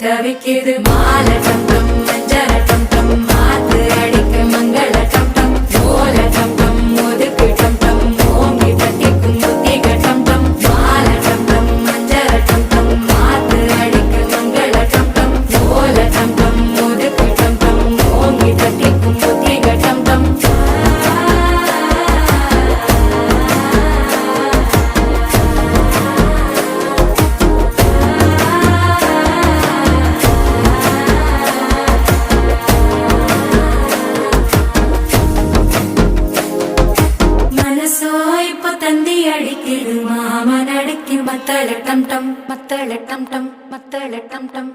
தவிக்குது மால டம் டம் மஞ்சள டம் டம் மாத்து அடிக்க மங்கள டம் டம் ஓல டம் டம் ஒதுக்கு டம் டம் ஓங்கி தட்டிக்கும் புத்திக டம் டம் மால டம் டம் மஞ்சள டம் டம் மாத்து அடிக்க மங்கள டம் டம் ஓல டம் டம் ஒதுக்கு டம் டம் ஓங்கி தட்டிக்கும் புத்திக டம் டம் தந்தி அடிக்குது மாமன் அடிக்கு மத்தள டம் டம் மத்தள டம் டம் மத்தள டம் டம்